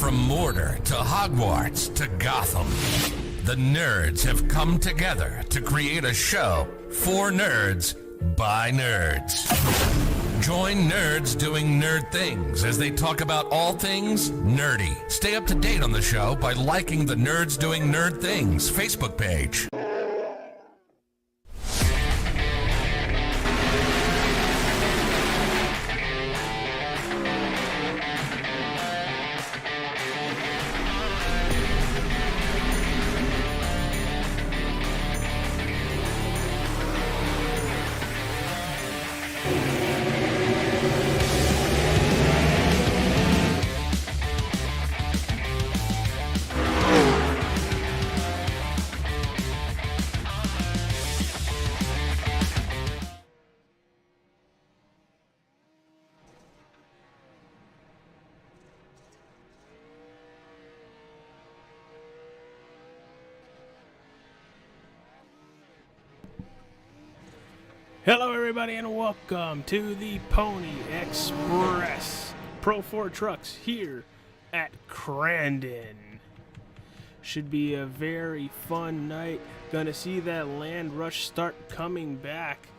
From Mordor to Hogwarts to Gotham, the nerds have come together to create a show for nerds by nerds. Join nerds doing nerd things as they talk about all things nerdy. Stay up to date on the show by liking the Nerds Doing Nerd Things Facebook page. Hello everybody and welcome to the Pony Express Pro 4 Trucks here at Crandon. Should be a very fun night. Gonna see that Land Rush start coming back.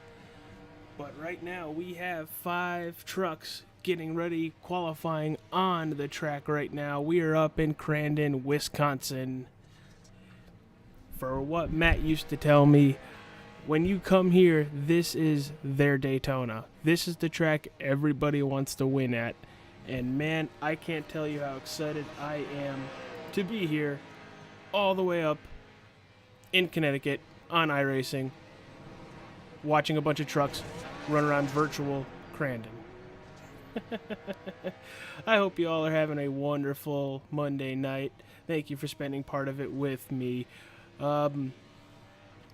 But right now we have 5 trucks getting ready, qualifying on the track right now. We are up in Crandon, Wisconsin. For what Matt used to tell me, when you come here, this is their Daytona. This is the track everybody wants to win at. And man, I can't tell you how excited I am to be here all the way up in Connecticut on iRacing, watching a bunch of trucks run around virtual Crandon. I hope you all are having a wonderful Monday night. Thank you for spending part of it with me. I'm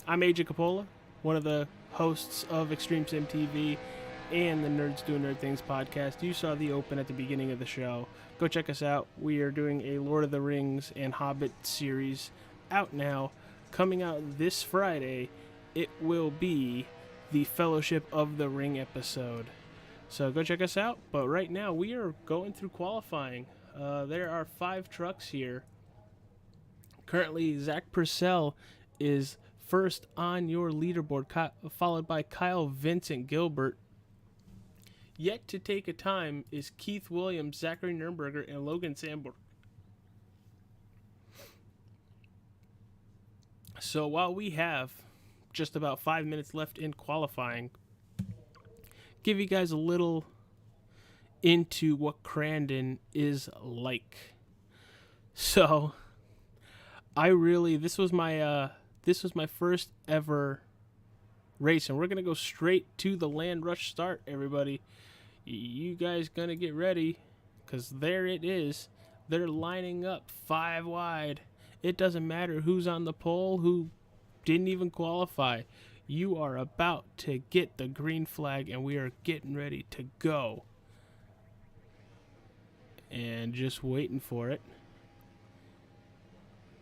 AJ Capola, one of the hosts of Extreme Sim TV and the Nerds Doing Nerd Things podcast. You saw the open at the beginning of the show. Go check us out. We are doing a Lord of the Rings and Hobbit series out now. Coming out this Friday, it will be the Fellowship of the Ring episode. So go check us out. But right now, we are going through qualifying. There are 5 trucks here. Currently, Zach Purcell is first on your leaderboard, followed by Kyle Vincent Gilbert. Yet to take a time is Keith Williams, Zachary Nurnberger, and Logan Sandberg. So while we have just about 5 minutes left in qualifying, give you guys a little into what Crandon is like. So this was my first ever race, and we're going to go straight to the Land Rush start, everybody. You guys going to get ready, because there it is. They're lining up 5 wide. It doesn't matter who's on the pole, who didn't even qualify. You are about to get the green flag, and we are getting ready to go. And just waiting for it.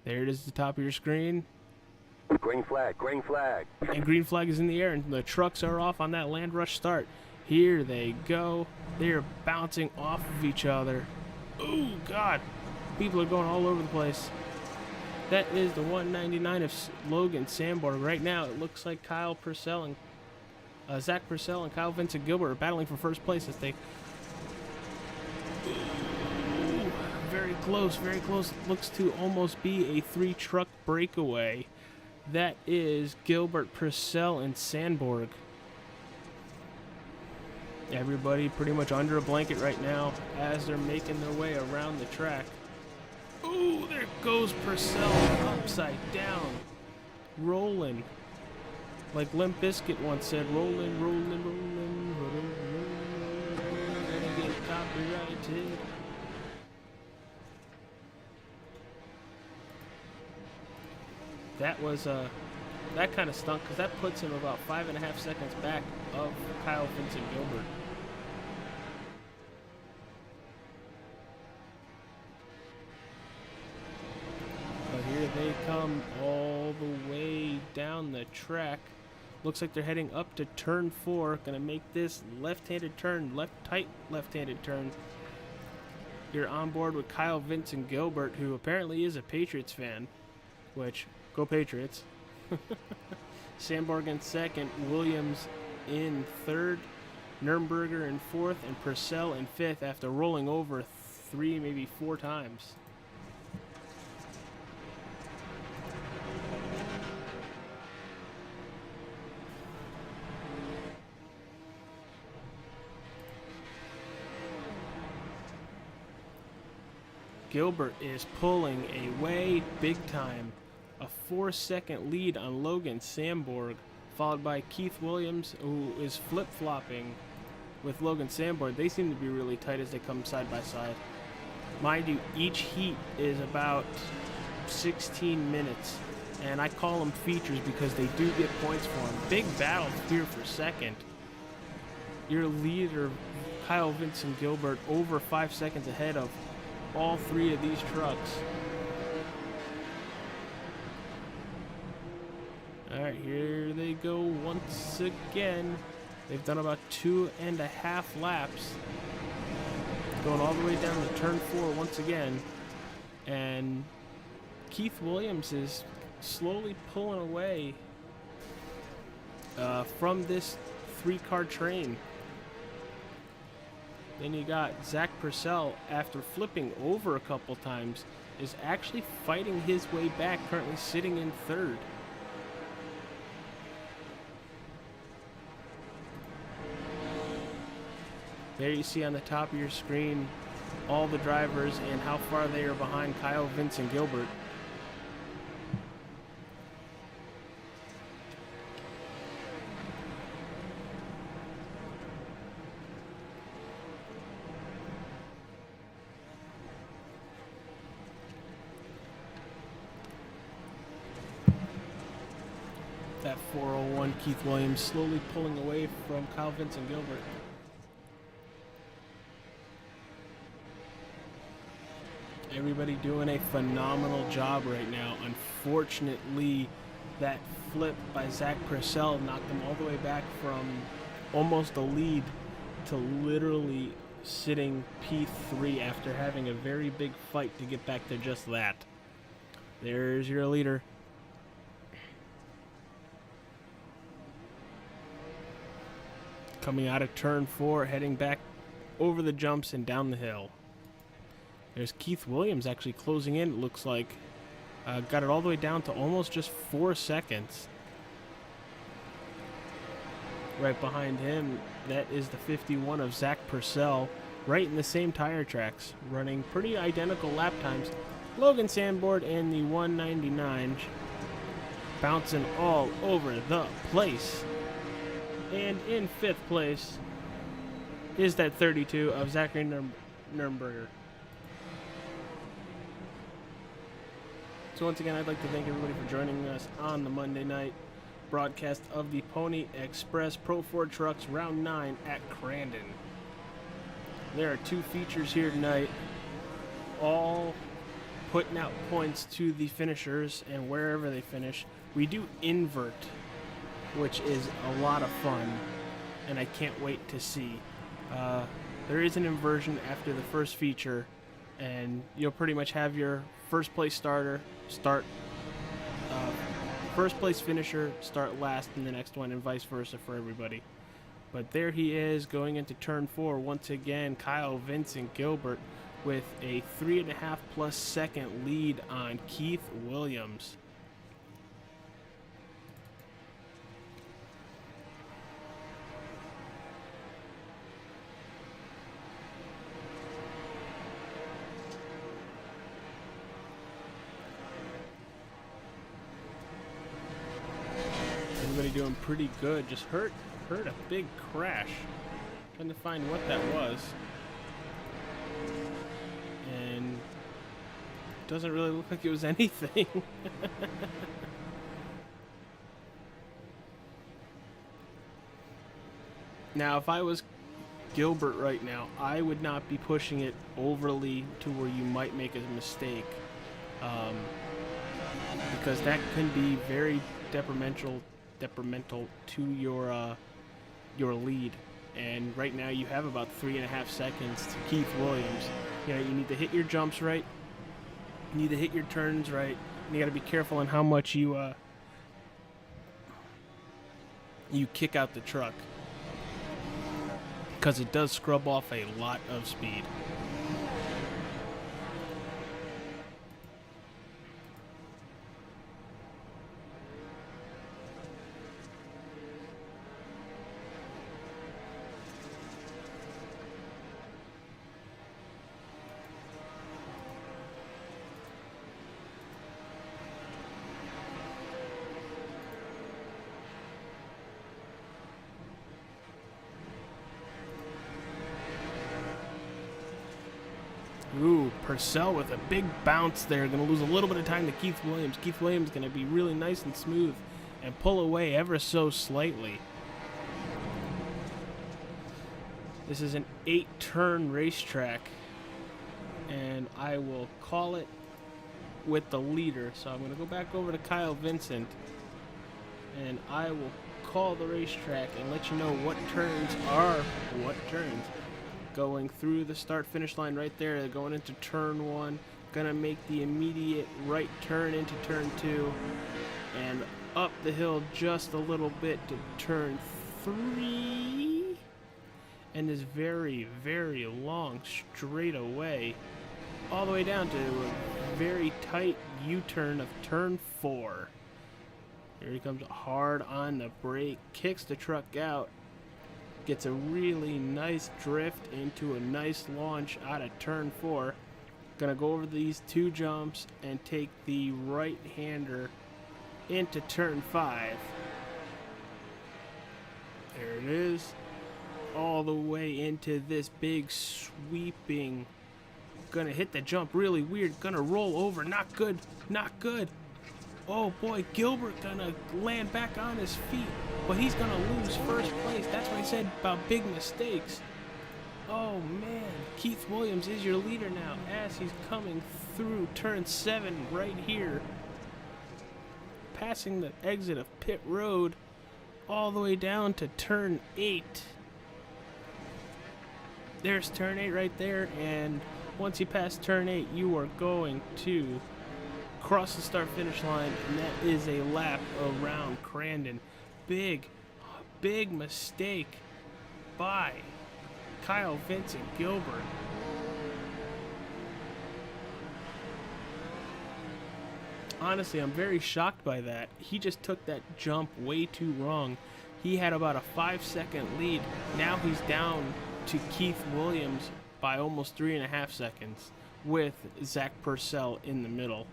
There it is at the top of your screen. Green flag, green flag. And green flag is in the air, and the trucks are off on that Land Rush start. Here they go. They are bouncing off of each other. Oh, God. People are going all over the place. That is the 199 of Logan Sandberg. Right now, it looks like Kyle Purcell and Zach Purcell and Kyle Vincent Gilbert are battling for first place as they... Ooh, very close, very close. Looks to almost be a 3-truck breakaway. That is Gilbert, Purcell, and Sandborg. Everybody pretty much under a blanket right now as they're making their way around the track. Ooh, there goes Purcell upside down. Rolling. Like Limp Bizkit once said, rolling, rolling, rolling, rolling. Gonna get copyrighted. That was that kind of stunk, because that puts him about 5.5 seconds back of Kyle Vincent Gilbert. But here they come all the way down the track. Looks like they're heading up to turn 4. Gonna make this left-handed turn, tight left-handed turn. you're on board with Kyle Vincent Gilbert, who apparently is a Patriots fan, which, go Patriots. Sandborg in second, Williams in third, Nurnberger in fourth, and Purcell in fifth after rolling over 3, maybe 4 times. Gilbert is pulling away big time. A 4-second lead on Logan Sandborg, followed by Keith Williams, who is flip-flopping with Logan Sandborg. They seem to be really tight as they come side by side. Mind you, each heat is about 16 minutes, and I call them features because they do get points for them. Big battle here for second. Your leader, Kyle Vincent Gilbert, over 5 seconds ahead of all 3 of these trucks. Alright, here they go once again. They've done about 2.5 laps. Going all the way down to turn 4 once again. And Keith Williams is slowly pulling away from this 3-car train. Then you got Zach Purcell, after flipping over a couple times, is actually fighting his way back, currently sitting in third. There you see on the top of your screen all the drivers and how far they are behind Kyle Vincent Gilbert. That 401 Keith Williams slowly pulling away from Kyle Vincent Gilbert. Everybody doing a phenomenal job right now. Unfortunately, that flip by Zach Purcell knocked him all the way back from almost a lead to literally sitting P3 after having a very big fight to get back to just that. There's your leader. Coming out of turn 4, heading back over the jumps and down the hill. There's Keith Williams actually closing in, it looks like. Got it all the way down to almost just 4 seconds. Right behind him, that is the 51 of Zach Purcell, right in the same tire tracks, running pretty identical lap times. Logan Sandborg and the 199 bouncing all over the place. And in 5th place is that 32 of Zachary Nurnberger. So once again, I'd like to thank everybody for joining us on the Monday night broadcast of the Pony Express Pro 4 Trucks Round 9 at Crandon. There are 2 features here tonight, all putting out points to the finishers, and wherever they finish, we do invert, which is a lot of fun, and I can't wait to see. There is an inversion after the first feature, and you'll pretty much have your first place starter start first place finisher start last in the next one, and vice versa for everybody. But there he is going into turn 4 once again, Kyle Vincent Gilbert with a 3.5+ second lead on Keith Williams. Everybody doing pretty good. Just heard a big crash. Trying to find what that was. And doesn't really look like it was anything. Now, if I was Gilbert right now, I would not be pushing it overly to where you might make a mistake. Because that can be very detrimental to your lead. And right now you have about 3.5 seconds to Keith Williams. You need to hit your jumps right. You need to hit your turns right. And you got to be careful on how much you kick out the truck, because it does scrub off a lot of speed. Ooh, Purcell with a big bounce there. Going to lose a little bit of time to Keith Williams. Keith Williams going to be really nice and smooth and pull away ever so slightly. This is an 8-turn racetrack, and I will call it with the leader. So I'm going to go back over to Kyle Vincent, and I will call the racetrack and let you know what turns are what turns. Going through the start-finish line right there. They're going into turn 1. Gonna make the immediate right turn into turn 2. And up the hill just a little bit to turn 3. And this very, very long straightaway all the way down to a very tight U-turn of turn 4. Here he comes hard on the brake. Kicks the truck out. Gets a really nice drift into a nice launch out of turn 4. Gonna go over these 2 jumps and take the right-hander into turn 5. There it is. All the way into this big sweeping. Gonna hit the jump really weird. Gonna roll over. Not good. Not good. Oh boy, Gilbert gonna land back on his feet, but he's gonna lose first place. That's what I said about big mistakes. Oh man, Keith Williams is your leader now as he's coming through turn 7 right here, passing the exit of pit road all the way down to turn 8. There's turn 8 right there, and once you pass turn 8, you are going to cross the start-finish line, and that is a lap around Crandon. Big mistake by Kyle Vincent Gilbert. Honestly, I'm very shocked by that. He just took that jump way too wrong. He had about a 5-second lead. Now he's down to Keith Williams by almost 3.5 seconds with Zach Purcell in the middle.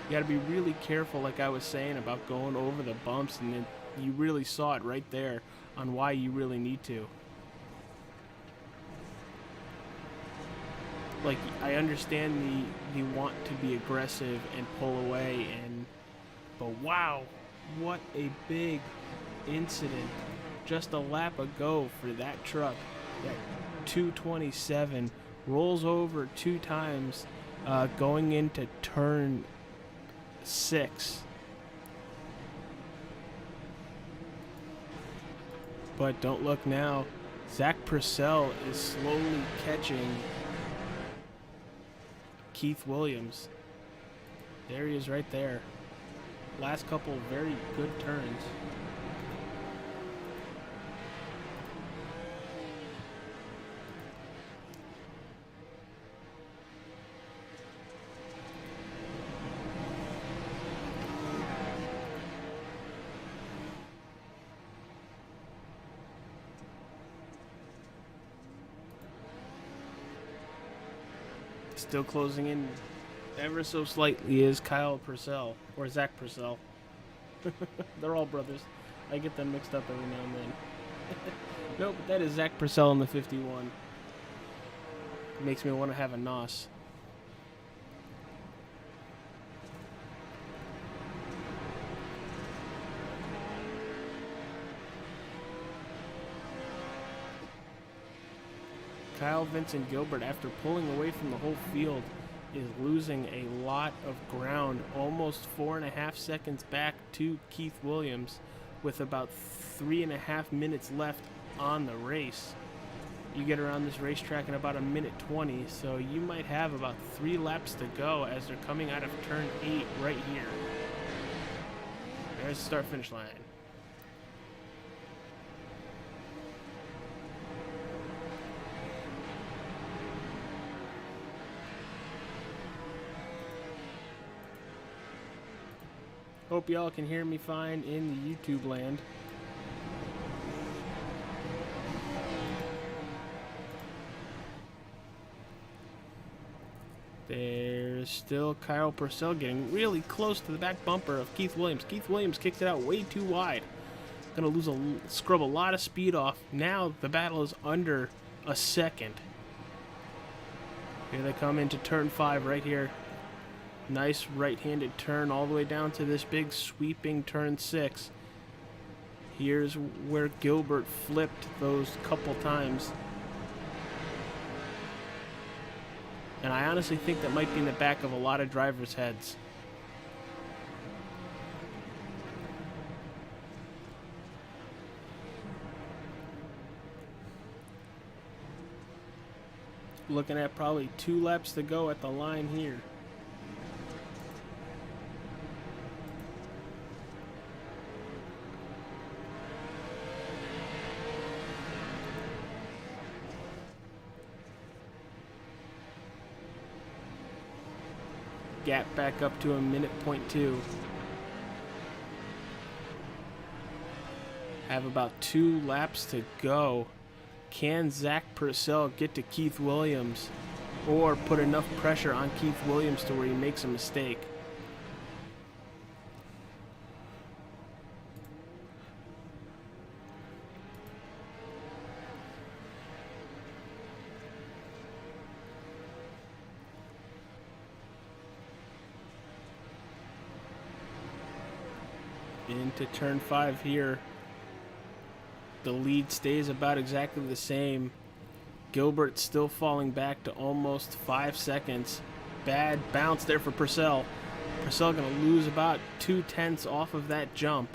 You got to be really careful, like I was saying, about going over the bumps, and then you really saw it right there on why you really need to. Like, I understand the want to be aggressive and pull away, but wow, what a big incident just a lap ago for that truck. That 227 rolls over 2 times going into turn 6. But don't look now. Zach Purcell is slowly catching Keith Williams. There he is right there. Last couple very good turns. Still closing in ever so slightly is Kyle Purcell, or Zach Purcell. They're all brothers. I get them mixed up every now and then. Nope, that is Zach Purcell in the 51. Makes me want to have a NOS. Kyle Kyle Vincent Gilbert, after pulling away from the whole field, is losing a lot of ground, almost 4.5 seconds back to Keith Williams with about 3.5 minutes left on the race. You get around this racetrack in about 1:20, so you might have about 3 laps to go as they're coming out of turn 8 right here. There's the start-finish line. Hope y'all can hear me fine in the YouTube land. There's still Kyle Purcell getting really close to the back bumper of Keith Williams. Keith Williams kicks it out way too wide. Gonna scrub a lot of speed off. Now the battle is under a second. Here they come into turn 5 right here. Nice right-handed turn all the way down to this big sweeping turn 6. Here's where Gilbert flipped those couple times. And I honestly think that might be in the back of a lot of drivers' heads. Looking at probably 2 laps to go at the line here. Gap back up to 1:02. Have about 2 laps to go. Can Zach Purcell get to Keith Williams or put enough pressure on Keith Williams to where he makes a mistake? Into turn 5 here. The lead stays about exactly the same. Gilbert still falling back to almost 5 seconds. Bad bounce there for Purcell. Purcell going to lose about 2/10 off of that jump.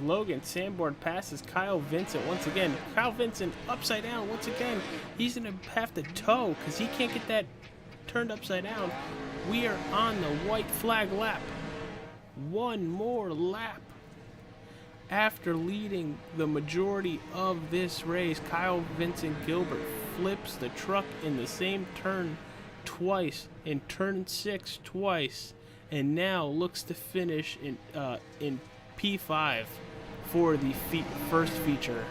Logan Sanborn passes Kyle Vincent once again. Kyle Vincent upside down once again. He's going to have to tow because he can't get that turned upside down. We are on the white flag lap. One more lap. After leading the majority of this race, Kyle Vincent Gilbert flips the truck in the same turn twice, in turn 6 twice, and now looks to finish in P5 for the first feature.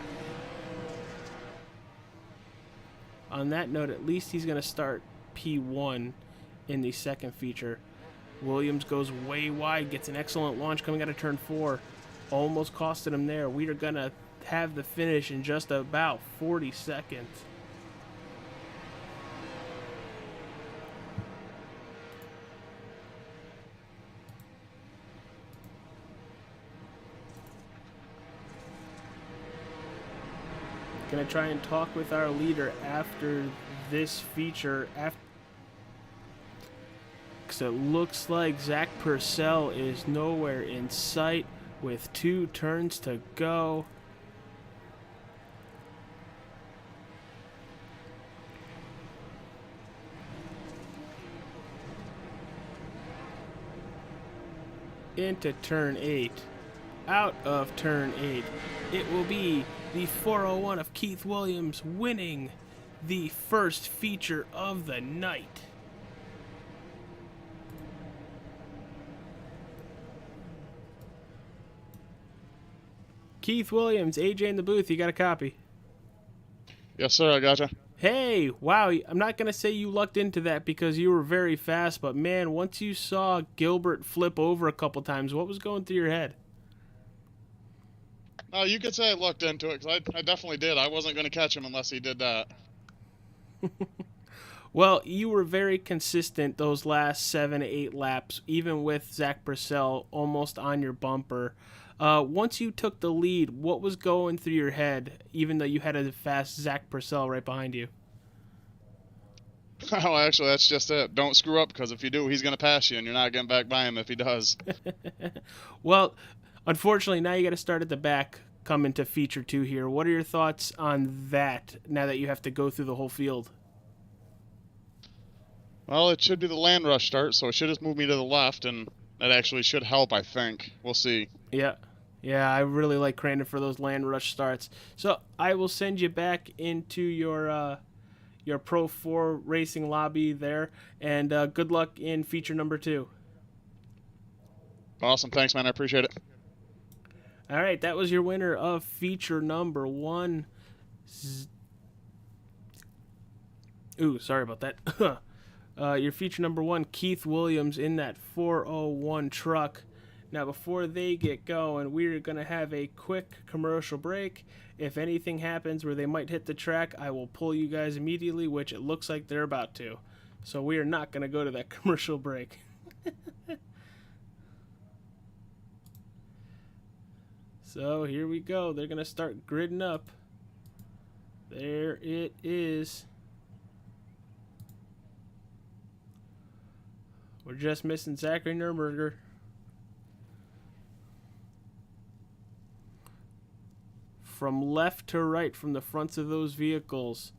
On that note, at least he's going to start P1 in the second feature. Williams goes way wide, gets an excellent launch coming out of turn 4. Almost costed him there. We are going to have the finish in just about 40 seconds. Gonna try and talk with our leader after this feature, because it looks like Zach Purcell is nowhere in sight with 2 turns to go. Into turn 8. Out of turn 8. It will be the 401 of Keith Williams winning the first feature of the night. Keith Williams, AJ in the booth, you got a copy? Yes, sir, I gotcha. Hey, wow, I'm not going to say you lucked into that because you were very fast, but man, once you saw Gilbert flip over a couple times, what was going through your head? No, you could say I looked into it, because I definitely did. I wasn't going to catch him unless he did that. Well, you were very consistent those last 7 to 8 laps, even with Zach Purcell almost on your bumper. Once you took the lead, what was going through your head, even though you had a fast Zach Purcell right behind you? Oh, actually, that's just it. Don't screw up, because if you do, he's going to pass you, and you're not getting back by him if he does. Well, unfortunately, now you got to start at the back, come into feature 2 here. What are your thoughts on that now that you have to go through the whole field? Well, it should be the land rush start, so it should just move me to the left, and that actually should help, I think. We'll see. Yeah. Yeah, I really like Crandon for those land rush starts. So I will send you back into your Pro 4 racing lobby there, and good luck in feature number 2. Awesome. Thanks, man. I appreciate it. All right, that was your winner of feature number 1. Ooh, sorry about that. Your feature number 1, Keith Williams in that 401 truck. Now, before they get going, we're going to have a quick commercial break. If anything happens where they might hit the track, I will pull you guys immediately, which it looks like they're about to. So we are not going to go to that commercial break. So here we go. They're going to start gridding up. There it is. We're just missing Zachary Nuremberger. From left to right from the fronts of those vehicles,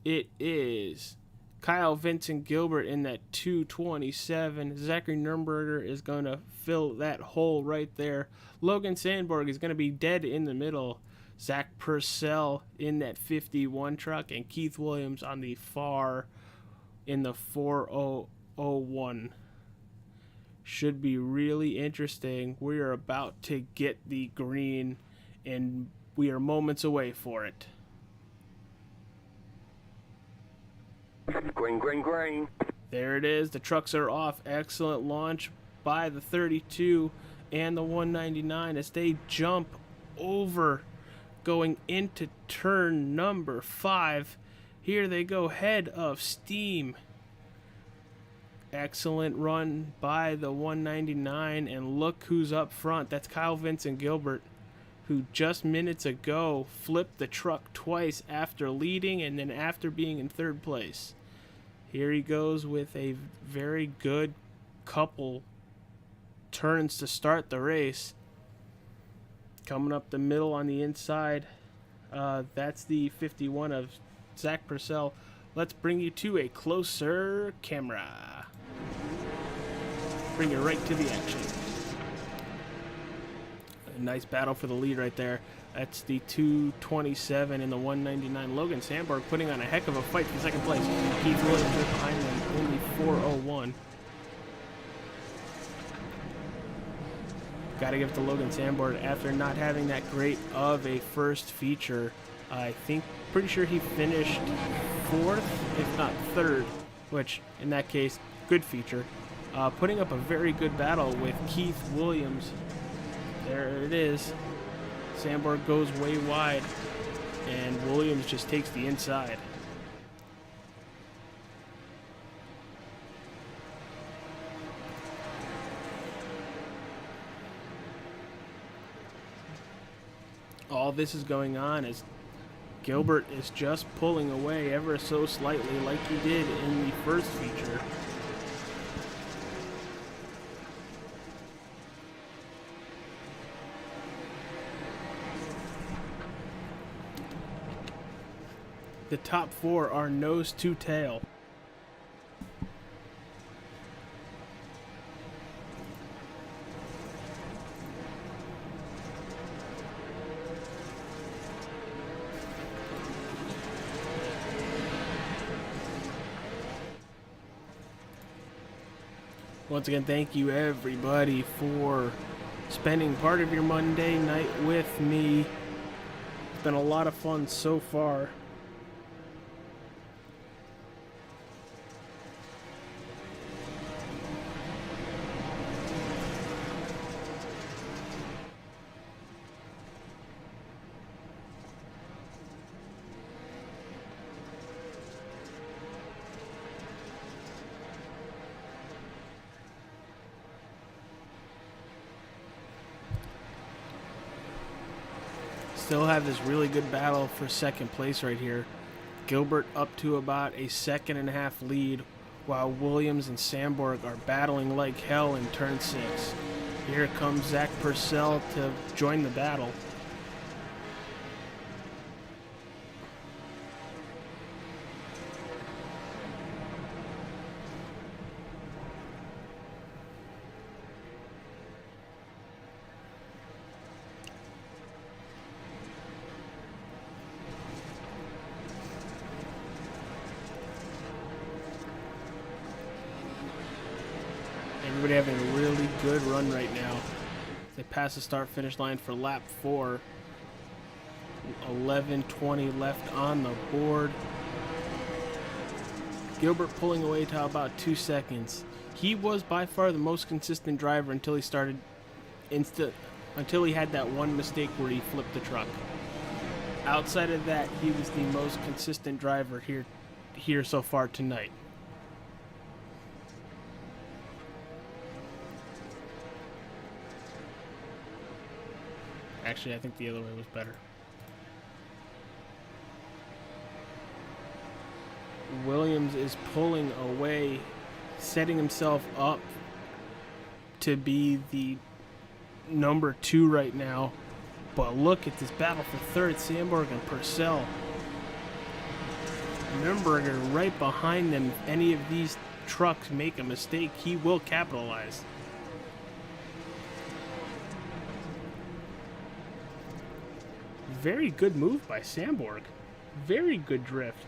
it is Kyle Vincent Gilbert in that 227. Zachary Nuremberger is going to fill that hole right there. Logan Sandberg is going to be dead in the middle. Zach Purcell in that 51 truck, and Keith Williams on the far in the 401. Should be really interesting. We are about to get the green, and we are moments away for it. Green, green, green. There it is. The trucks are off. Excellent launch by the 32 and the 199 as they jump over going into turn number 5. Here they go, head of steam. Excellent run by the 199, and look who's up front. That's Kyle Vincent Gilbert, who just minutes ago flipped the truck twice after leading and then after being in third place. Here he goes with a very good couple turns to start the race. Coming up the middle on the inside, that's the 51 of Zach Purcell. Let's bring you to a closer camera. Bring you right to the action. A nice battle for the lead right there. That's the 227 and the 199. Logan Sandberg putting on a heck of a fight for second place. Keith Williams right behind them in the 401. Got to give it to Logan Sandberg after not having that great of a first feature. I think, pretty sure he finished 4th, if not 3rd, which in that case, good feature. Putting up a very good battle with Keith Williams. There it is. Sandberg goes way wide, and Williams just takes the inside. All this is going on as Gilbert is just pulling away ever so slightly like he did in the first feature. The top 4 are nose to tail. Once again, thank you everybody for spending part of your Monday night with me. It's been a lot of fun so far. still have this really good battle for second place right here. Gilbert up to about a 1.5 lead, while Williams and Sandberg are battling like hell in turn 6. Here comes Zach Purcell to join the battle. Everybody having a really good run right now. They pass the start-finish line for lap 4. 11:20 left on the board. Gilbert pulling away to about 2 seconds. He was by far the most consistent driver until he had that one mistake where he flipped the truck. Outside of that, he was the most consistent driver here so far tonight. Actually, I think the other way was better. Williams is pulling away, setting himself up to be the number 2 right now. But look at this battle for third, Sandberg and Purcell. Nürnberger right behind them. If any of these trucks make a mistake, he will capitalize. Very good move by Sandberg. Very good drift.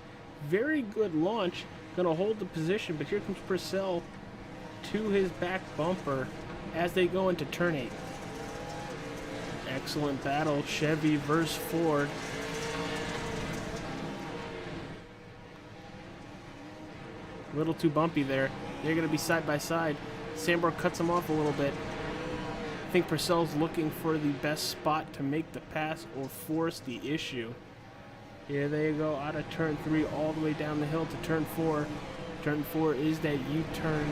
Very good launch. Gonna hold the position, but here comes Purcell to his back bumper as they go into turn 8. Excellent battle, Chevy versus Ford. A little too bumpy there. They're gonna be side by side. Sandberg cuts him off a little bit. I think Purcell's looking for the best spot to make the pass or force the issue. Here they go out of turn 3 all the way down the hill to turn 4. Turn 4 is that U-turn.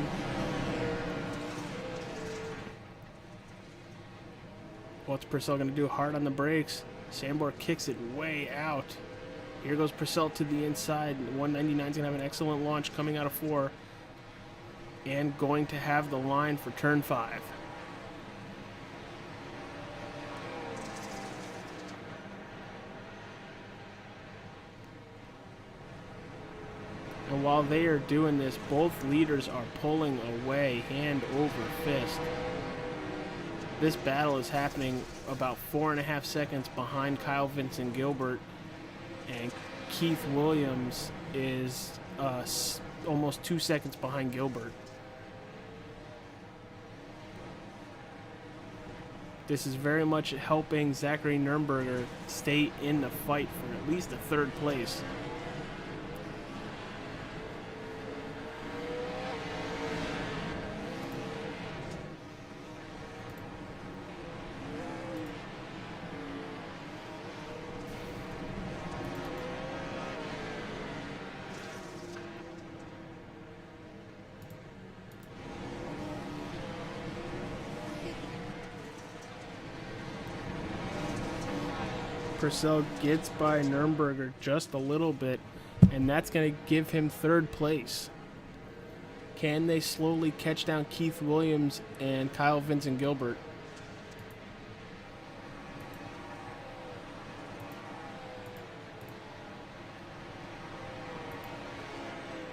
What's Purcell going to do? Hard on the brakes. Sandberg kicks it way out. Here goes Purcell to the inside. 199 is going to have an excellent launch coming out of 4. And going to have the line for turn 5. And while they are doing this, both leaders are pulling away hand over fist. This battle is happening about 4.5 seconds behind Kyle Vincent Gilbert, and Keith Williams is almost 2 seconds behind Gilbert. This is very much helping Zachary Nürnberger stay in the fight for at least a 3rd place. Purcell gets by Nürnberger just a little bit, and that's going to give him 3rd place. Can they slowly catch down Keith Williams and Kyle Vincent Gilbert?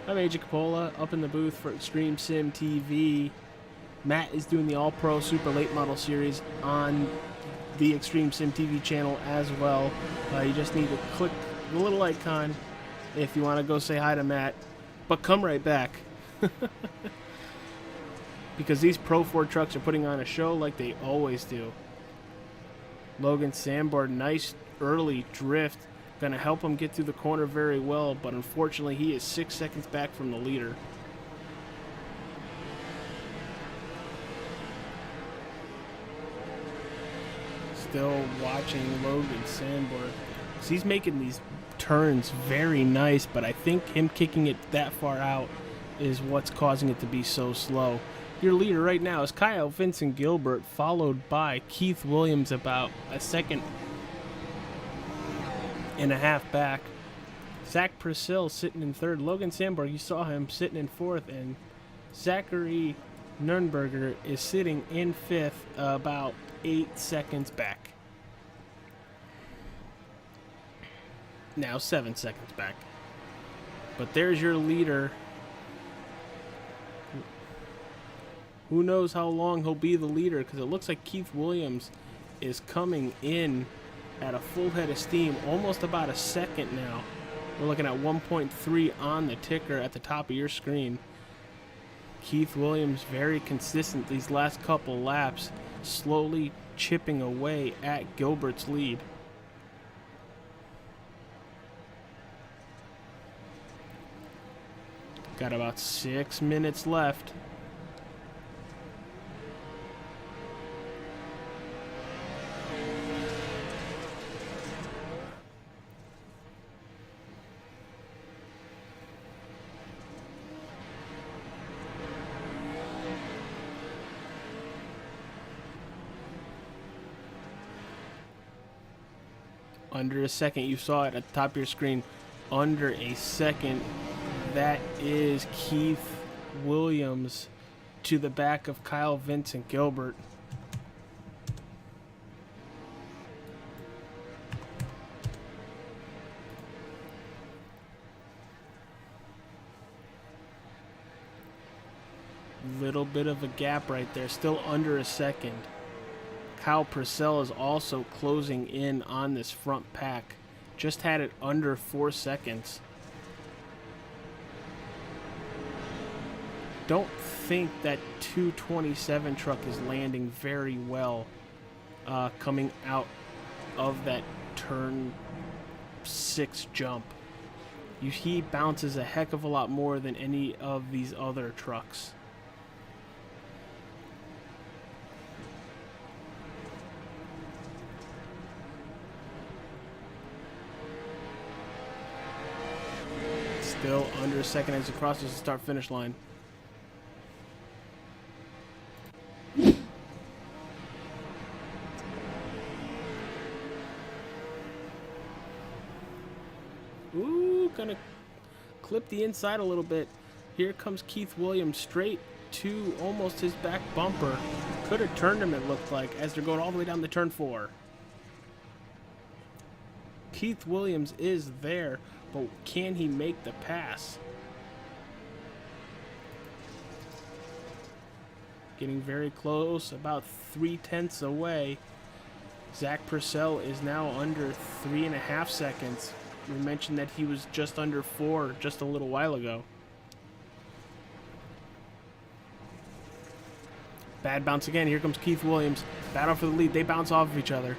I'm AJ Capola, up in the booth for Extreme Sim TV. Matt is doing the All-Pro Super Late Model Series on the Extreme Sim TV channel as well. You just need to click the little icon if you want to go say hi to Matt, but come right back. Because these Pro 4 trucks are putting on a show like they always do. Logan Sandberg, nice early drift, gonna help him get through the corner very well, but unfortunately he is 6 seconds back from the leader. Still watching Logan Sandberg. He's making these turns very nice, but I think him kicking it that far out is what's causing it to be so slow. Your leader right now is Kyle Vincent Gilbert, followed by Keith Williams about a second and a half back. Zach Purcell sitting in third. Logan Sandberg, you saw him sitting in fourth, and Zachary Nurnberger is sitting in fifth, about 8 seconds back. Now 7 seconds back. But there's your leader. Who knows how long he'll be the leader, because it looks like Keith Williams is coming in at a full head of steam, almost about a second now. We're looking at 1.3 on the ticker at the top of your screen. Keith Williams very consistent these last couple laps, slowly chipping away at Gilbert's lead. Got about 6 minutes left. Under a second. You saw it at the top of your screen. Under a second. That is Keith Williams to the back of Kyle Vincent Gilbert. Little bit of a gap right there. Still under a second. Kyle Purcell is also closing in on this front pack. Just had it under 4 seconds. Don't think that 227 truck is landing very well coming out of that turn 6 jump. He bounces a heck of a lot more than any of these other trucks. Still under a second as he crosses the start-finish line. Ooh, gonna clip the inside a little bit. Here comes Keith Williams straight to almost his back bumper. Could have turned him, it looked like, as they're going all the way down to turn 4. Keith Williams is there, but can he make the pass? Getting very close, about 3/10 away. Zach Purcell is now under 3.5 seconds. We mentioned that he was just under 4 just a little while ago. Bad bounce again. Here comes Keith Williams. Battle for the lead. They bounce off of each other.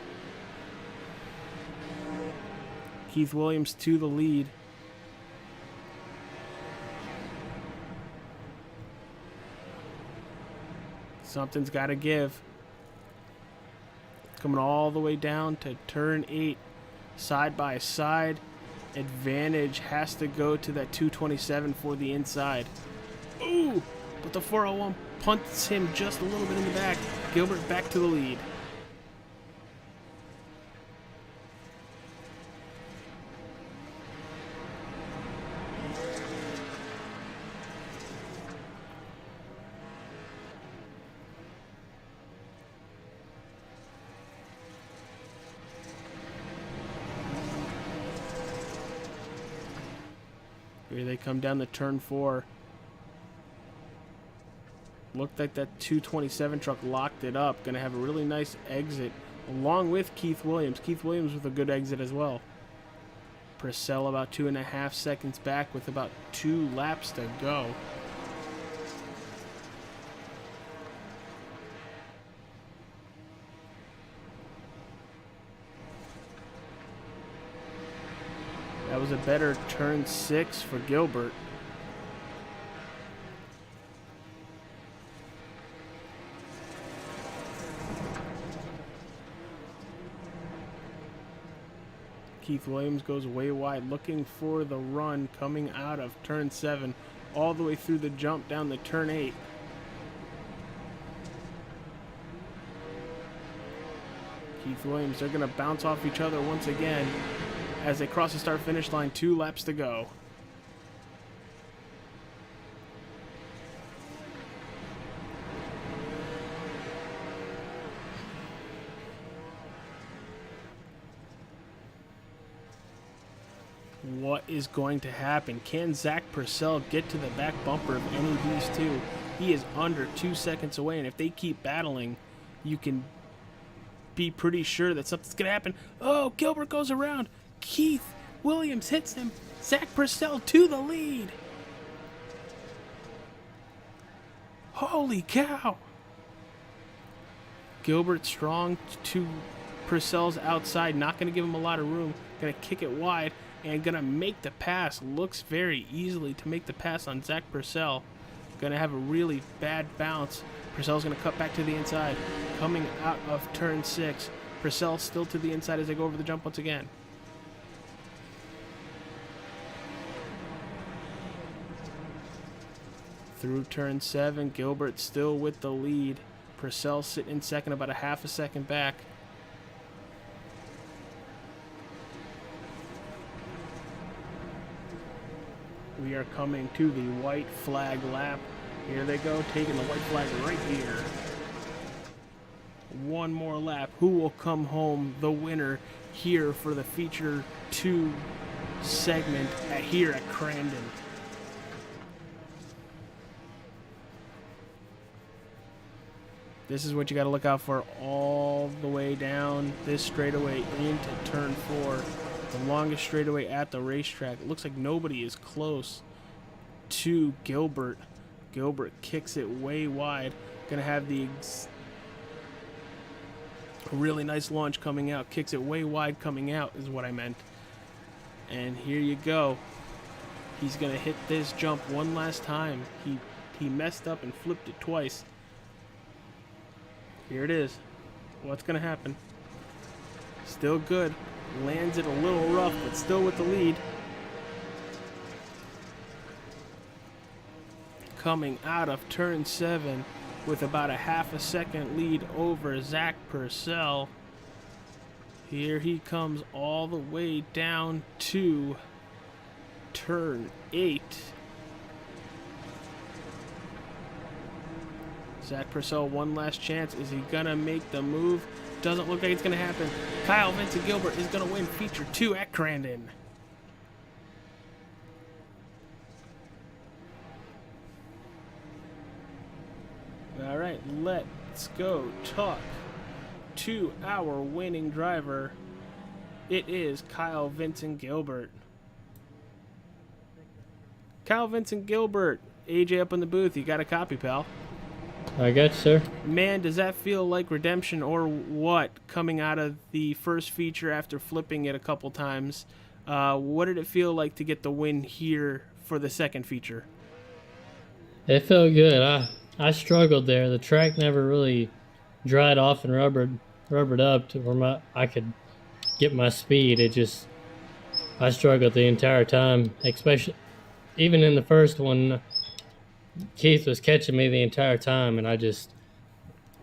Keith Williams to the lead. Something's got to give. Coming all the way down to turn 8. Side by side. Advantage has to go to that 227 for the inside. Ooh! But the 401 punts him just a little bit in the back. Gilbert back to the lead. Here they come down the turn 4. Looked like that 227 truck locked it up. Going to have a really nice exit along with Keith Williams. Keith Williams with a good exit as well. Purcell about 2.5 seconds back with about 2 laps to go. That was a better turn 6 for Gilbert. Keith Williams goes way wide, looking for the run coming out of turn 7, all the way through the jump down to turn 8. Keith Williams, they're going to bounce off each other once again. as they cross the start-finish line. 2 laps to go. What is going to happen? Can Zach Purcell get to the back bumper of any of these two? He is under 2 seconds away, and if they keep battling, you can be pretty sure that something's going to happen. Oh, Gilbert goes around. Keith Williams hits him. Zach Purcell to the lead. Holy cow. Gilbert strong to Purcell's outside. Not going to give him a lot of room. Going to kick it wide and going to make the pass. Looks very easily to make the pass on Zach Purcell. Going to have a really bad bounce. Purcell's going to cut back to the inside. Coming out of turn 6. Purcell still to the inside as they go over the jump once again. Through turn 7, Gilbert still with the lead. Purcell sitting in second, about a half a second back. We are coming to the white flag lap. Here they go, taking the white flag right here. One more lap. Who will come home the winner here for the Feature 2 segment here at Crandon? This is what you got to look out for all the way down this straightaway into turn 4. The longest straightaway at the racetrack. It looks like nobody is close to Gilbert. Gilbert kicks it way wide. Gonna have the really nice launch coming out. Kicks it way wide coming out is what I meant. And here you go. He's gonna hit this jump one last time. He messed up and flipped it twice. Here it is. What's gonna happen? Still good. Lands it a little rough, but still with the lead. Coming out of turn 7 with about a half a second lead over Zach Purcell. Here he comes all the way down to turn 8. Zach Purcell, one last chance. Is he gonna make the move? Doesn't look like it's gonna happen. Kyle Vincent Gilbert is gonna win Feature 2 at Crandon. All right, let's go talk to our winning driver. It is Kyle Vincent Gilbert. Kyle Vincent Gilbert, AJ up in the booth. You got a copy, pal? I got you, sir. Man, does that feel like redemption or what, coming out of the first feature after flipping it a couple times? What did it feel like to get the win here for the second feature? It felt good. I struggled there. The track never really dried off and rubbered up to where I could get my speed. I struggled the entire time, especially even in the first one. Keith was catching me the entire time, and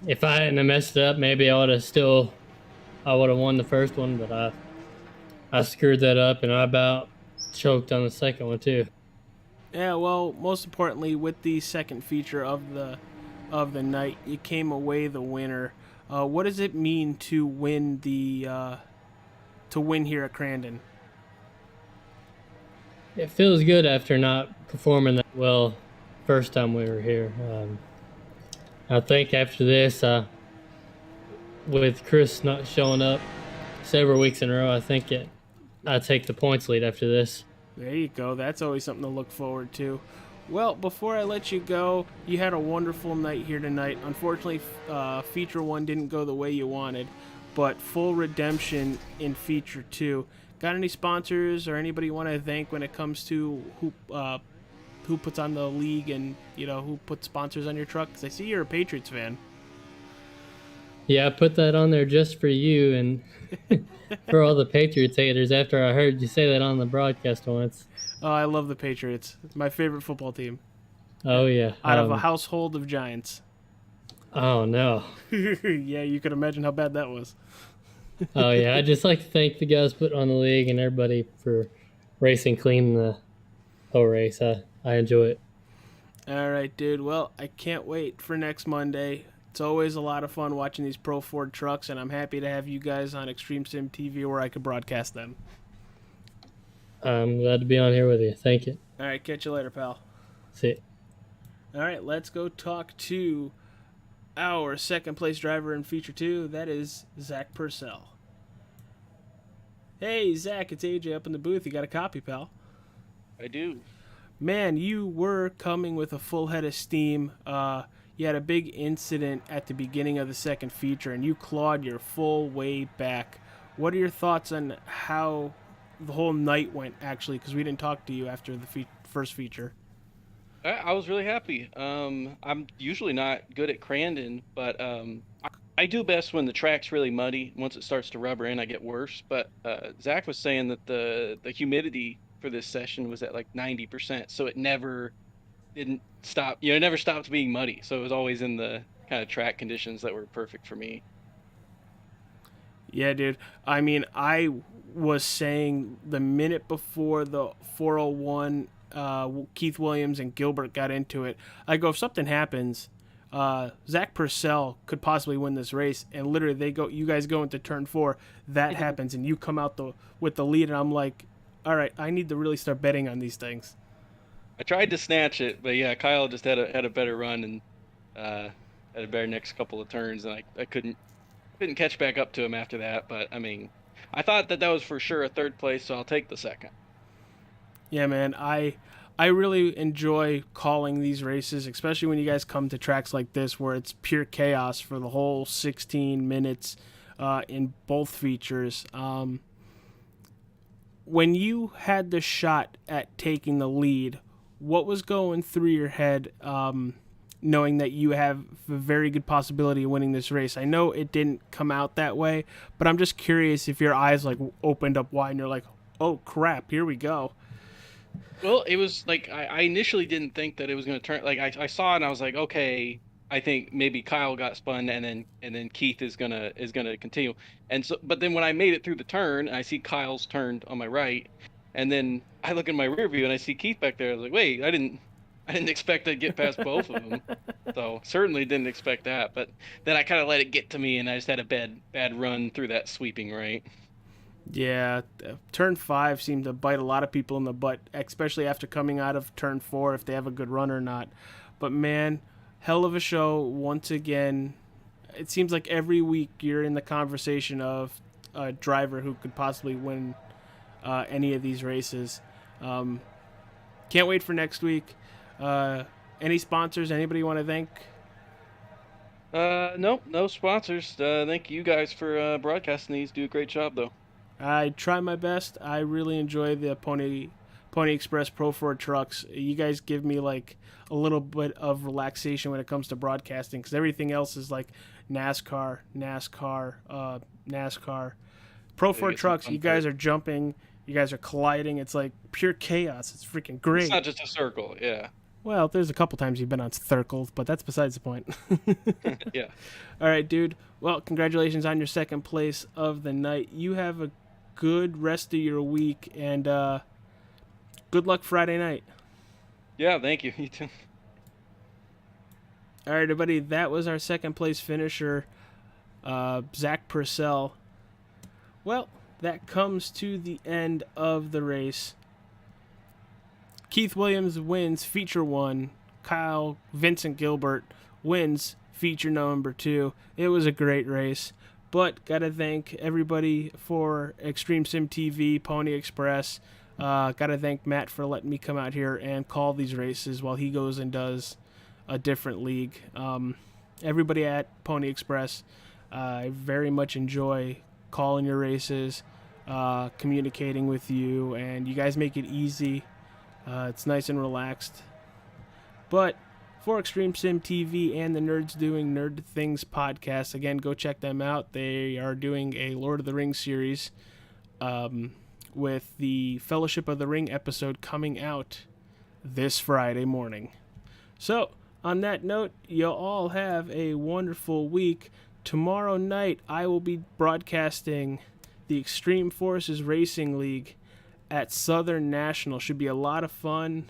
if I hadn't messed up, maybe I would have won the first one, but I screwed that up, and I about choked on the second one too. Yeah, well, most importantly, with the second feature of the night, you came away the winner. What does it mean to win here at Crandon? It feels good after not performing that well first time we were here. I think after this, with Chris not showing up several weeks in a row, I think I take the points lead after this. There you go. That's always something to look forward to. Well, before I let you go, you had a wonderful night here tonight. Unfortunately, Feature 1 didn't go the way you wanted, but full redemption in Feature 2. Got any sponsors or anybody you want to thank when it comes to who puts on the league and, who puts sponsors on your truck? Because I see you're a Patriots fan. Yeah, I put that on there just for you and for all the Patriots haters after I heard you say that on the broadcast once. Oh, I love the Patriots. It's my favorite football team. Oh, yeah. Out of a household of giants. Oh, no. Yeah, you can imagine how bad that was. Oh yeah, I'd just like to thank the guys putting on the league and everybody for racing clean the whole race. I enjoy it. All right, dude. Well, I can't wait for next Monday. It's always a lot of fun watching these Pro Ford trucks, and I'm happy to have you guys on Extreme Sim TV where I could broadcast them. I'm glad to be on here with you. Thank you. All right, catch you later, pal. See you. All right, let's go talk to our second place driver in Feature 2. That is Zach Purcell. Hey, Zach, it's AJ up in the booth. You got a copy, pal? I do. Man, you were coming with a full head of steam. You had a big incident at the beginning of the second feature, and you clawed your full way back. What are your thoughts on how the whole night went, actually? Because we didn't talk to you after the first feature. I was really happy. I'm usually not good at Crandon, but I do best when the track's really muddy. Once it starts to rubber in, I get worse. But Zach was saying that the humidity for this session was at like 90%, so it never didn't stop. It never stopped being muddy. So it was always in the kind of track conditions that were perfect for me. Yeah, dude. I mean, I was saying the minute before the 401, Keith Williams and Gilbert got into it, I go, if something happens, Zach Purcell could possibly win this race, and literally you guys go into turn 4, that happens, and you come out with the lead, and I'm like, all right, I need to really start betting on these things. I tried to snatch it, but yeah, Kyle just had a better run and had a better next couple of turns, and I couldn't catch back up to him after that. But I mean, I thought that was for sure a third place, so I'll take the second. Yeah, man, I really enjoy calling these races, especially when you guys come to tracks like this where it's pure chaos for the whole 16 minutes in both features. When you had the shot at taking the lead, what was going through your head knowing that you have a very good possibility of winning this race? I know it didn't come out that way, but I'm just curious if your eyes like opened up wide and you're like, oh crap, here we go. Well, it was like I initially didn't think that it was going to turn. Like I saw it and I was like, okay, I think maybe Kyle got spun and then Keith is gonna continue. And so, but then when I made it through the turn, I see Kyle's turned on my right, and then I look in my rear view and I see Keith back there. I was like, wait, I didn't expect to get past both of them. So certainly didn't expect that. But then I kind of let it get to me, and I just had a bad run through that sweeping right. Yeah, turn 5 seemed to bite a lot of people in the butt, especially after coming out of turn 4, if they have a good run or not. But man, hell of a show once again. It seems like every week you're in the conversation of a driver who could possibly win any of these races. Can't wait for next week. Any sponsors? Anybody you want to thank? No sponsors. Thank you guys for broadcasting these. Do a great job though. I try my best. I really enjoy the Pony Express Pro 4 trucks. You guys give me like a little bit of relaxation when it comes to broadcasting, because everything else is like NASCAR. Pro 4 trucks, you guys are jumping, you guys are colliding. It's like pure chaos. It's freaking great. It's not just a circle, yeah. Well, there's a couple times you've been on circles, but that's besides the point. Yeah. All right, dude. Well, congratulations on your second place of the night. You have a good rest of your week, and good luck Friday night. Yeah, thank you. You too. All right, everybody. That was our second place finisher, Zach Purcell. Well, that comes to the end of the race. Keith Williams wins feature 1. Vincent Gilbert wins feature number 2. It was a great race, but gotta thank everybody for Extreme Sim TV, Pony Express. Gotta thank Matt for letting me come out here and call these races while he goes and does a different league. Everybody at Pony Express, I very much enjoy calling your races, communicating with you, and you guys make it easy. It's nice and relaxed. But for Extreme Sim TV and the Nerds Doing Nerd Things podcast, again, go check them out. They are doing a Lord of the Rings series with the Fellowship of the Ring episode coming out this Friday morning. So, on that note, you all have a wonderful week. tomorrow night I will be broadcasting the Extreme Forces Racing League at Southern National. Should be a lot of fun.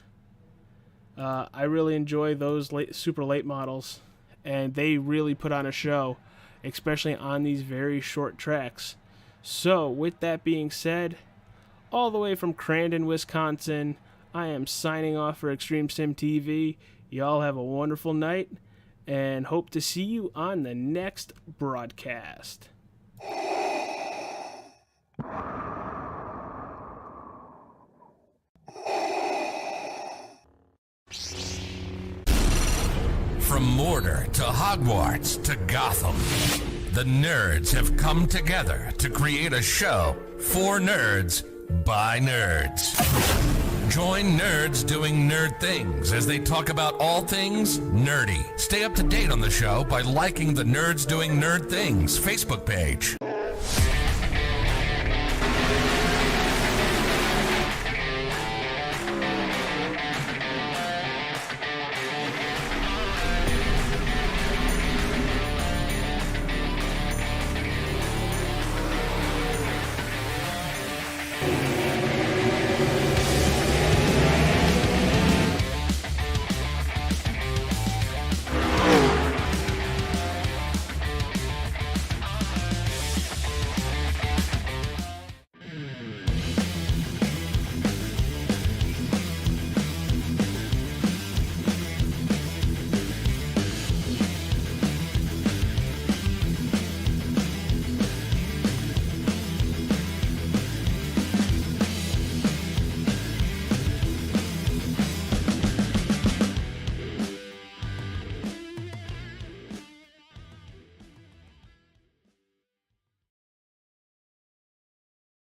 I really enjoy those super late models, and they really put on a show, especially on these very short tracks. So, with that being said, all the way from Crandon, Wisconsin, I am signing off for Extreme Sim TV. Y'all have a wonderful night, and hope to see you on the next broadcast. From Mordor to Hogwarts to Gotham, the nerds have come together to create a show for nerds by nerds. Join nerds doing nerd things as they talk about all things nerdy. Stay up to date on the show by liking the Nerds Doing Nerd Things Facebook page.